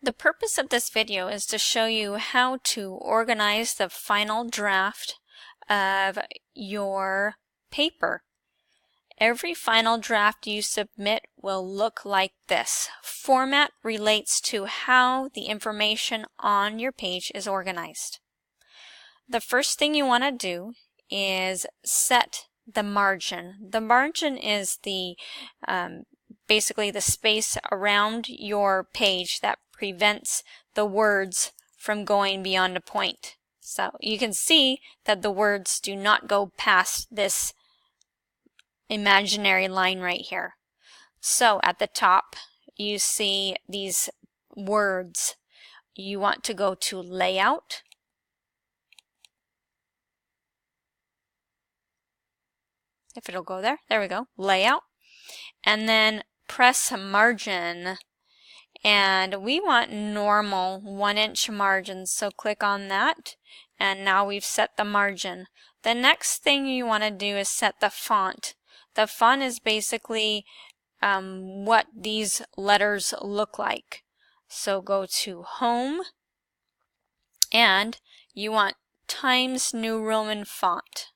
The purpose of this video is to show you how to organize the final draft of your paper. Every final draft you submit will look like this. Format relates to how the information on your page is organized. The first thing you want to do is set the margin. The margin is the basically the space around your page that prevents the words from going beyond a point. So you can see that the words do not go past this imaginary line right here. So at the top you see these words. You want to go to Layout, if it'll go there. There we go, Layout, and then press Margin, and we want normal 1-inch margins, so click on that, and now we've set the margin. The next thing you want to do is set the font. The font is basically what these letters look like. So go to Home, and you want Times New Roman font.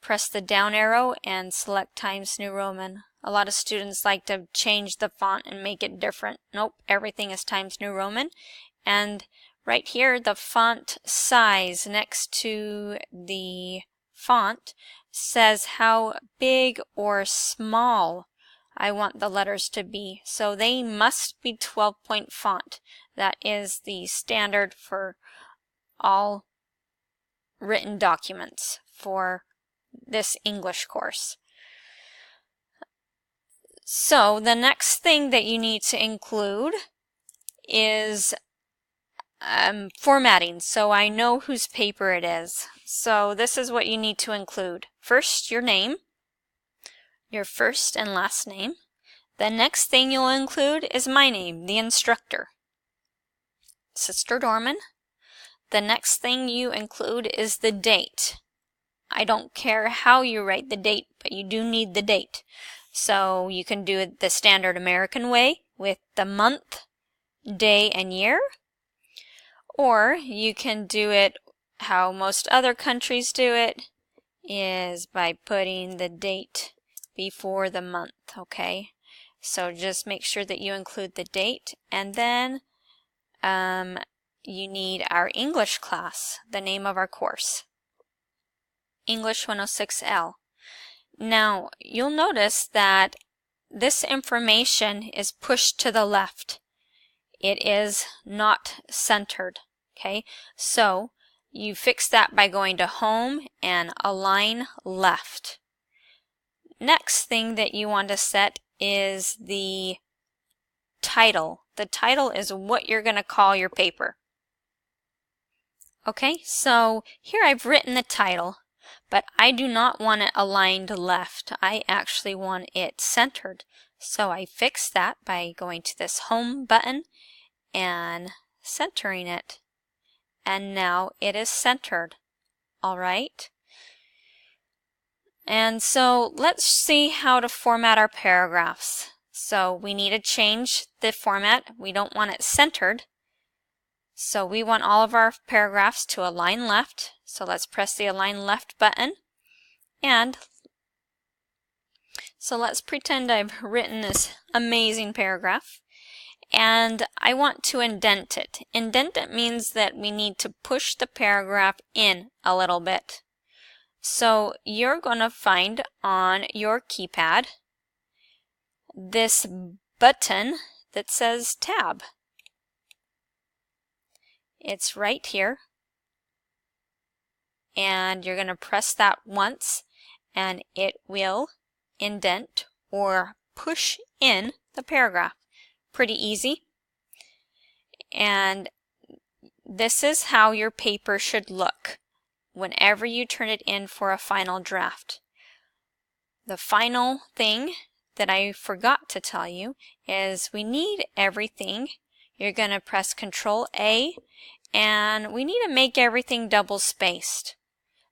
Press the down arrow and select Times New Roman. A lot of students like to change the font and make it different. Nope, everything is Times New Roman. And right here, the font size next to the font says how big or small I want the letters to be. So they must be 12-point font. That is the standard for all written documents for this English course. So the next thing that you need to include is formatting, so I know whose paper it is. So this is what you need to include. First, your name, your first and last name. The next thing you'll include is my name, the instructor, Sister Dorman. The next thing you include is the date. I don't care how you write the date, but you do need the date. So you can do it the standard American way with the month, day, and year. Or you can do it how most other countries do it, is by putting the date before the month, okay? So just make sure that you include the date, and then you need our English class, the name of our course, English 106L. Now, you'll notice that this information is pushed to the left. It is not centered, okay? So, you fix that by going to Home and Align Left. Next thing that you want to set is the title. The title is what you're going to call your paper. Okay, so here I've written the title, but I do not want it aligned left. I actually want it centered. So I fix that by going to this Home button and centering it. And now it is centered. All right. And so let's see how to format our paragraphs. So we need to change the format. We don't want it centered. So we want all of our paragraphs to align left. So let's press the Align Left button. And so let's pretend I've written this amazing paragraph. And I want to indent it. Indent it means that we need to push the paragraph in a little bit. So you're going to find on your keypad this button that says Tab. It's right here. And you're going to press that once, and it will indent or push in the paragraph. Pretty easy. And this is how your paper should look whenever you turn it in for a final draft. The final thing that I forgot to tell you is we need everything. You're going to press Control A, and we need to make everything double spaced.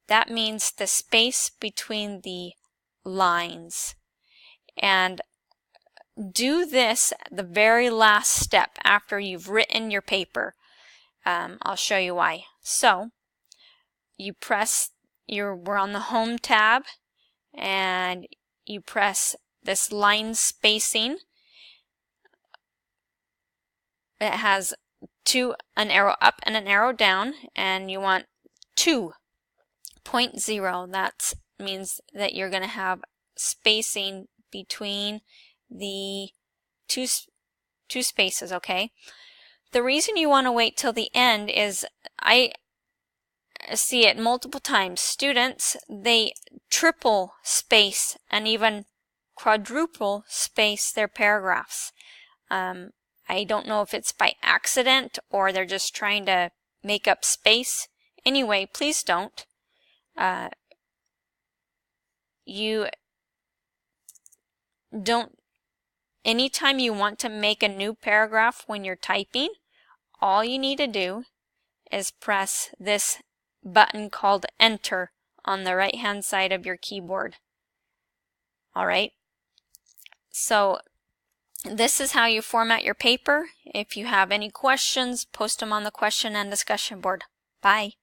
That means the space between the lines. And do this the very last step after you've written your paper. I'll show you why. So you press we're on the Home tab, and you press this line spacing. It has an arrow up and an arrow down, and you want 2.0. That means that you're going to have spacing between the two spaces, okay? The reason you want to wait till the end is I see it multiple times. Students, they triple space and even quadruple space their paragraphs. I don't know if it's by accident or they're just trying to make up space. Anyway, please don't. Anytime you want to make a new paragraph when you're typing, all you need to do is press this button called Enter on the right hand side of your keyboard. Alright, so this is how you format your paper. If you have any questions, post them on the question and discussion board. Bye.